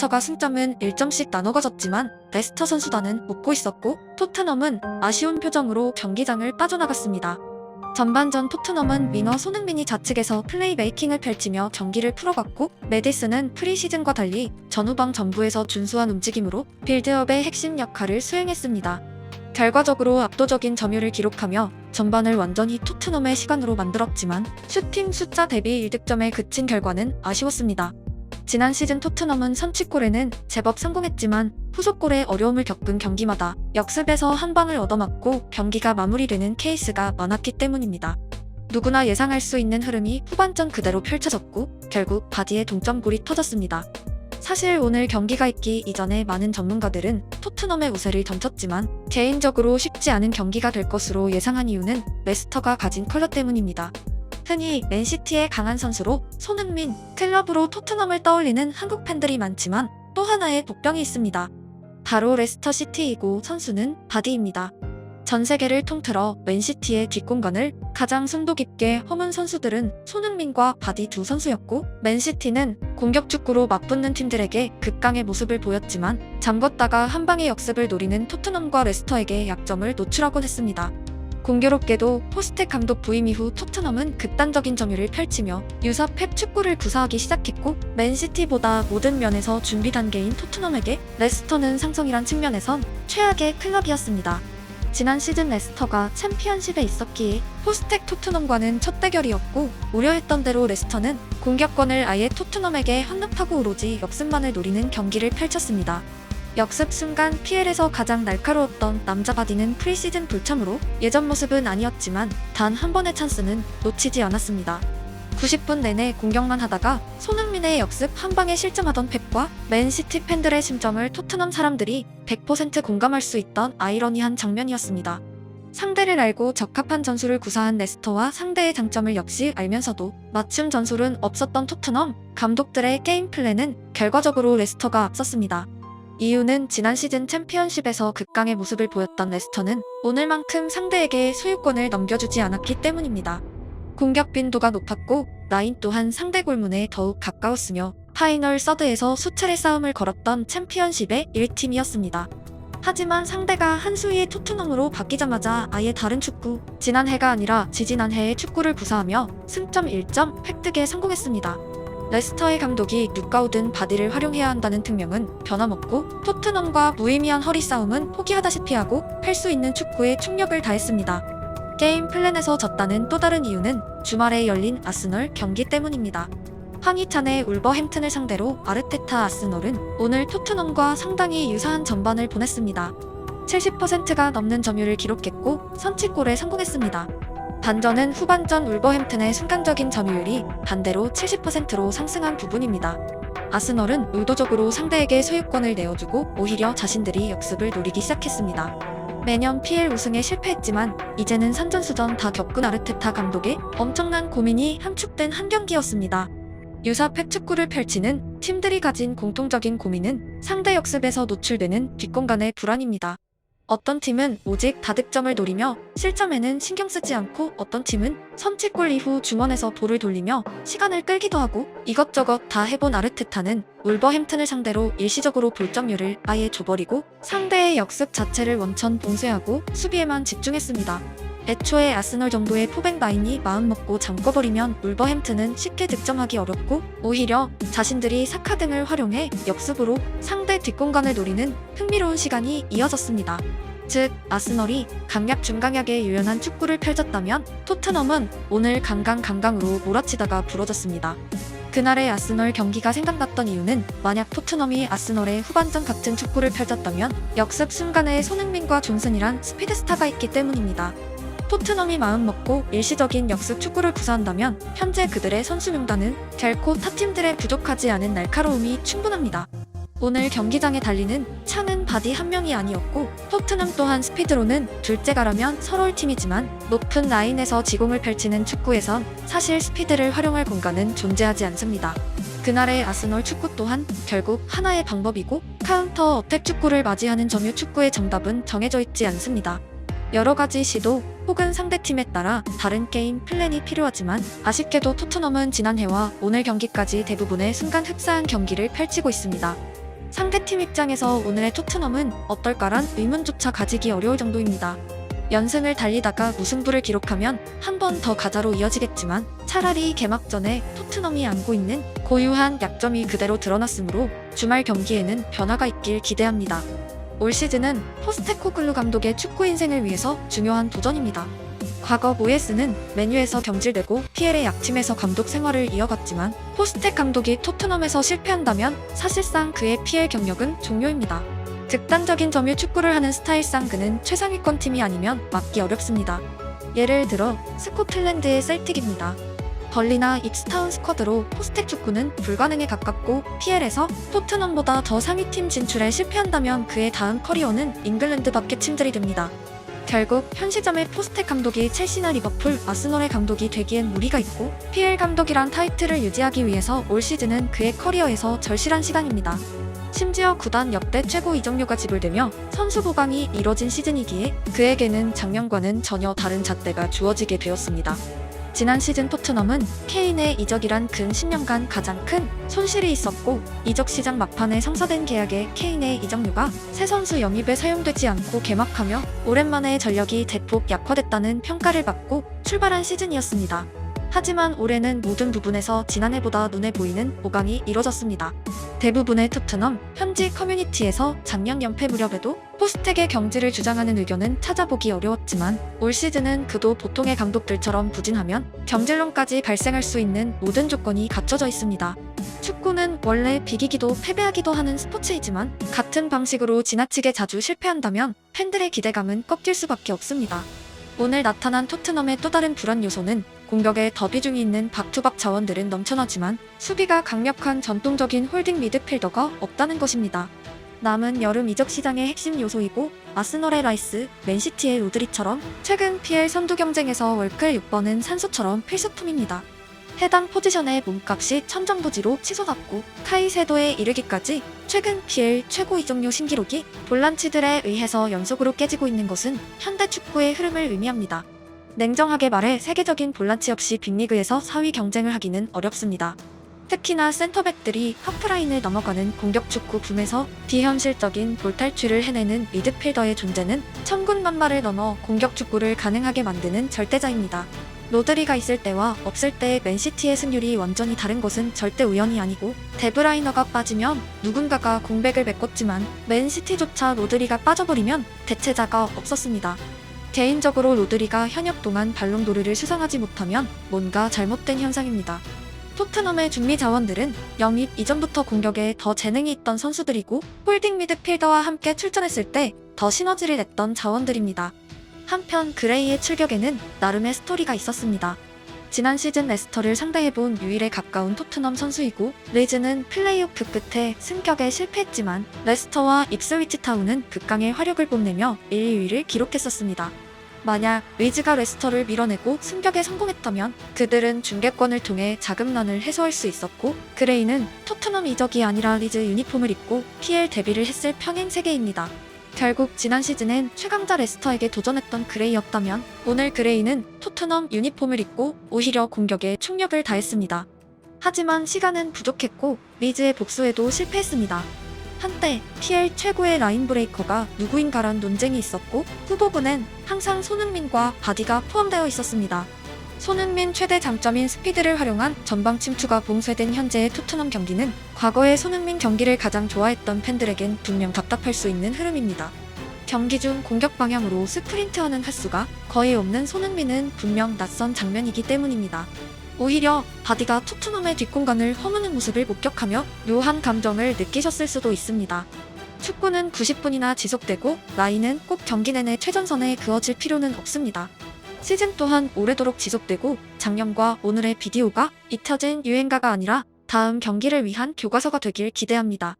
레스터가 승점은 1점씩 나눠 가졌지만 레스터 선수단은 웃고 있었고 토트넘은 아쉬운 표정으로 경기장을 빠져나갔습니다. 전반전 토트넘은 위너 손흥민이 좌측에서 플레이메이킹을 펼치며 경기를 풀어갔고 메디슨은 프리시즌과 달리 전후방 전부에서 준수한 움직임으로 빌드업의 핵심 역할을 수행했습니다. 결과적으로 압도적인 점유를 기록하며 전반을 완전히 토트넘의 시간으로 만들었지만 슈팅 숫자 대비 1득점에 그친 결과는 아쉬웠습니다. 지난 시즌 토트넘은 선취골에는 제법 성공했지만 후속골에 어려움을 겪은 경기마다 역습에서 한 방을 얻어맞고 경기가 마무리되는 케이스가 많았기 때문입니다. 누구나 예상할 수 있는 흐름이 후반전 그대로 펼쳐졌고 결국 바디의 동점골이 터졌습니다. 사실 오늘 경기가 있기 이전에 많은 전문가들은 토트넘의 우세를 던졌지만 개인적으로 쉽지 않은 경기가 될 것으로 예상한 이유는 레스터가 가진 컬러 때문입니다. 흔히 맨시티의 강한 선수로 손흥민, 클럽으로 토트넘을 떠올리는 한국 팬들이 많지만 또 하나의 복병이 있습니다. 바로 레스터 시티이고 선수는 바디입니다. 전 세계를 통틀어 맨시티의 뒷공간을 가장 순도 깊게 허문 선수들은 손흥민과 바디 두 선수였고 맨시티는 공격 축구로 맞붙는 팀들에게 극강의 모습을 보였지만 잠궜다가 한 방의 역습을 노리는 토트넘과 레스터에게 약점을 노출하곤 했습니다. 공교롭게도 포스텍 감독 부임 이후 토트넘은 극단적인 점유를 펼치며 유사 펩 축구를 구사하기 시작했고 맨시티보다 모든 면에서 준비 단계인 토트넘에게 레스터는 상성이란 측면에선 최악의 클럽이었습니다. 지난 시즌 레스터가 챔피언십에 있었기에 포스텍 토트넘과는 첫 대결이었고 우려했던 대로 레스터는 공격권을 아예 토트넘에게 환납하고 오로지 역습만을 노리는 경기를 펼쳤습니다. 역습 순간 PL에서 가장 날카로웠던 남자 바디는 프리시즌 불참으로 예전 모습은 아니었지만 단 한 번의 찬스는 놓치지 않았습니다. 90분 내내 공격만 하다가 손흥민의 역습 한 방에 실점하던 펩과 맨시티 팬들의 심정을 토트넘 사람들이 100% 공감할 수 있던 아이러니한 장면이었습니다. 상대를 알고 적합한 전술을 구사한 레스터와 상대의 장점을 역시 알면서도 맞춤 전술은 없었던 토트넘 감독들의 게임 플랜은 결과적으로 레스터가 앞섰습니다. 이유는 지난 시즌 챔피언십에서 극강의 모습을 보였던 레스터는 오늘만큼 상대에게 소유권을 넘겨주지 않았기 때문입니다. 공격 빈도가 높았고 라인 또한 상대 골문에 더욱 가까웠으며 파이널 서드에서 수차례 싸움을 걸었던 챔피언십의 1팀이었습니다. 하지만 상대가 한 수위의 토트넘으로 바뀌자마자 아예 다른 축구, 지난해가 아니라 지지난해의 축구를 구사하며 승점 1점 획득에 성공했습니다. 레스터의 감독이 누가 오든 바디를 활용해야 한다는 특명은 변함없고 토트넘과 무의미한 허리 싸움은 포기하다시피 하고 할 수 있는 축구에 총력을 다했습니다. 게임 플랜에서 졌다는 또 다른 이유는 주말에 열린 아스널 경기 때문입니다. 황희찬의 울버햄튼을 상대로 아르테타 아스널은 오늘 토트넘과 상당히 유사한 전반을 보냈습니다. 70%가 넘는 점유를 기록했고 선취골에 성공했습니다. 반전은 후반전 울버햄튼의 순간적인 점유율이 반대로 70%로 상승한 부분입니다. 아스널은 의도적으로 상대에게 소유권을 내어주고 오히려 자신들이 역습을 노리기 시작했습니다. 매년 PL 우승에 실패했지만 이제는 산전수전 다 겪은 아르테타 감독의 엄청난 고민이 함축된 한 경기였습니다. 유사 팩 축구를 펼치는 팀들이 가진 공통적인 고민은 상대 역습에서 노출되는 뒷공간의 불안입니다. 어떤 팀은 오직 다득점을 노리며 실점에는 신경 쓰지 않고 어떤 팀은 선취골 이후 중원에서 볼을 돌리며 시간을 끌기도 하고 이것저것 다 해본 아르테타는 울버햄튼을 상대로 일시적으로 볼점유를 아예 줘버리고 상대의 역습 자체를 원천 봉쇄하고 수비에만 집중했습니다. 애초에 아스널 정도의 포백 라인이 마음먹고 잠궈버리면 울버햄튼은 쉽게 득점하기 어렵고 오히려 자신들이 사카 등을 활용해 역습으로 상대 뒷공간을 노리는 흥미로운 시간이 이어졌습니다. 즉 아스널이 강약 중강약에 유연한 축구를 펼쳤다면 토트넘은 오늘 강강강강으로 몰아치다가 부러졌습니다. 그날의 아스널 경기가 생각났던 이유는 만약 토트넘이 아스널의 후반전 같은 축구를 펼쳤다면 역습 순간에 손흥민과 존슨이란 스피드스타가 있기 때문입니다. 토트넘이 마음먹고 일시적인 역습 축구를 구사한다면 현재 그들의 선수 명단은 결코 탑팀들에 부족하지 않은 날카로움이 충분합니다. 오늘 경기장에 달리는 창은 바디 한 명이 아니었고 토트넘 또한 스피드로는 둘째가라면 서러울 팀이지만 높은 라인에서 지공을 펼치는 축구에선 사실 스피드를 활용할 공간은 존재하지 않습니다. 그날의 아스널 축구 또한 결국 하나의 방법이고 카운터 어택 축구를 맞이하는 점유 축구의 정답은 정해져 있지 않습니다. 여러 가지 시도 혹은 상대팀에 따라 다른 게임 플랜이 필요하지만 아쉽게도 토트넘은 지난해와 오늘 경기까지 대부분의 순간 흡사한 경기를 펼치고 있습니다. 상대팀 입장에서 오늘의 토트넘은 어떨까란 의문조차 가지기 어려울 정도입니다. 연승을 달리다가 무승부를 기록하면 한 번 더 가자로 이어지겠지만 차라리 개막전에 토트넘이 안고 있는 고유한 약점이 그대로 드러났으므로 주말 경기에는 변화가 있길 기대합니다. 올 시즌은 포스테코글루 감독의 축구 인생을 위해서 중요한 도전입니다. 과거 모예스는 맨유에서 경질되고 PL의 약팀에서 감독 생활을 이어갔지만 포스텍 감독이 토트넘에서 실패한다면 사실상 그의 PL 경력은 종료입니다. 극단적인 점유 축구를 하는 스타일상 그는 최상위권 팀이 아니면 막기 어렵습니다. 예를 들어 스코틀랜드의 셀틱입니다. 벌리나 입스타운 스쿼드로 포스텍 축구는 불가능에 가깝고 PL에서 토트넘보다 더 상위팀 진출에 실패한다면 그의 다음 커리어는 잉글랜드밖에 침들이 됩니다. 결국 현 시점에 포스텍 감독이 첼시나 리버풀, 아스널의 감독이 되기엔 무리가 있고 PL 감독이란 타이틀을 유지하기 위해서 올 시즌은 그의 커리어에서 절실한 시간입니다. 심지어 구단 역대 최고 이적료가 지불되며 선수 보강이 이뤄진 시즌이기에 그에게는 작년과는 전혀 다른 잣대가 주어지게 되었습니다. 지난 시즌 토트넘은 케인의 이적이란 근 10년간 가장 큰 손실이 있었고 이적 시장 막판에 성사된 계약에 케인의 이적료가 새 선수 영입에 사용되지 않고 개막하며 오랜만에 전력이 대폭 약화됐다는 평가를 받고 출발한 시즌이었습니다. 하지만 올해는 모든 부분에서 지난해보다 눈에 보이는 보강이 이뤄졌습니다. 대부분의 토트넘 현지 커뮤니티에서 작년 연패 무렵에도 포스텍의 경질을 주장하는 의견은 찾아보기 어려웠지만 올 시즌은 그도 보통의 감독들처럼 부진하면 경질론까지 발생할 수 있는 모든 조건이 갖춰져 있습니다. 축구는 원래 비기기도 패배하기도 하는 스포츠이지만 같은 방식으로 지나치게 자주 실패한다면 팬들의 기대감은 꺾일 수밖에 없습니다. 오늘 나타난 토트넘의 또 다른 불안 요소는 공격에 더 비중이 있는 박투박 자원들은 넘쳐나지만 수비가 강력한 전통적인 홀딩 미드필더가 없다는 것입니다. 남은 여름 이적 시장의 핵심 요소이고 아스널의 라이스, 맨시티의 로드리처럼 최근 PL 선두 경쟁에서 월클 6번은 산소처럼 필수품입니다. 해당 포지션의 몸값이 천정부지로 치솟았고 카이세도에 이르기까지 최근 PL 최고 이적료 신기록이 볼란치들에 의해서 연속으로 깨지고 있는 것은 현대 축구의 흐름을 의미합니다. 냉정하게 말해 세계적인 볼란치 없이 빅리그에서 4위 경쟁을 하기는 어렵습니다. 특히나 센터백들이 하프라인을 넘어가는 공격축구 붐에서 비현실적인 볼 탈취를 해내는 미드필더의 존재는 천군만마를 넘어 공격축구를 가능하게 만드는 절대자입니다. 로드리가 있을 때와 없을 때의 맨시티의 승률이 완전히 다른 것은 절대 우연이 아니고 데브라이너가 빠지면 누군가가 공백을 메꿨지만 맨시티조차 로드리가 빠져버리면 대체자가 없었습니다. 개인적으로 로드리가 현역 동안 발롱도르를 수상하지 못하면 뭔가 잘못된 현상입니다. 토트넘의 중미 자원들은 영입 이전부터 공격에 더 재능이 있던 선수들이고 홀딩 미드필더와 함께 출전했을 때 더 시너지를 냈던 자원들입니다. 한편 그레이의 출격에는 나름의 스토리가 있었습니다. 지난 시즌 레스터를 상대해본 유일에 가까운 토트넘 선수이고 리즈는 플레이오프 끝에 승격에 실패했지만 레스터와 입스위치 타운은 극강의 화력을 뽐내며 1, 2위를 기록했었습니다. 만약 리즈가 레스터를 밀어내고 승격에 성공했다면 그들은 중계권을 통해 자금난을 해소할 수 있었고 그레이는 토트넘 이적이 아니라 리즈 유니폼을 입고 PL 데뷔를 했을 평행 세계입니다. 결국 지난 시즌엔 최강자 레스터에게 도전했던 그레이였다면 오늘 그레이는 토트넘 유니폼을 입고 오히려 공격에 총력을 다했습니다. 하지만 시간은 부족했고 리즈의 복수에도 실패했습니다. 한때 PL 최고의 라인 브레이커가 누구인가란 논쟁이 있었고 후보군엔 항상 손흥민과 바디가 포함되어 있었습니다. 손흥민 최대 장점인 스피드를 활용한 전방 침투가 봉쇄된 현재의 토트넘 경기는 과거의 손흥민 경기를 가장 좋아했던 팬들에겐 분명 답답할 수 있는 흐름입니다. 경기 중 공격 방향으로 스프린트하는 횟수가 거의 없는 손흥민은 분명 낯선 장면이기 때문입니다. 오히려 바디가 토트넘의 뒷공간을 허무는 모습을 목격하며 묘한 감정을 느끼셨을 수도 있습니다. 축구는 90분이나 지속되고 라인은 꼭 경기 내내 최전선에 그어질 필요는 없습니다. 시즌 또한 오래도록 지속되고 작년과 오늘의 비디오가 잊혀진 유행가가 아니라 다음 경기를 위한 교과서가 되길 기대합니다.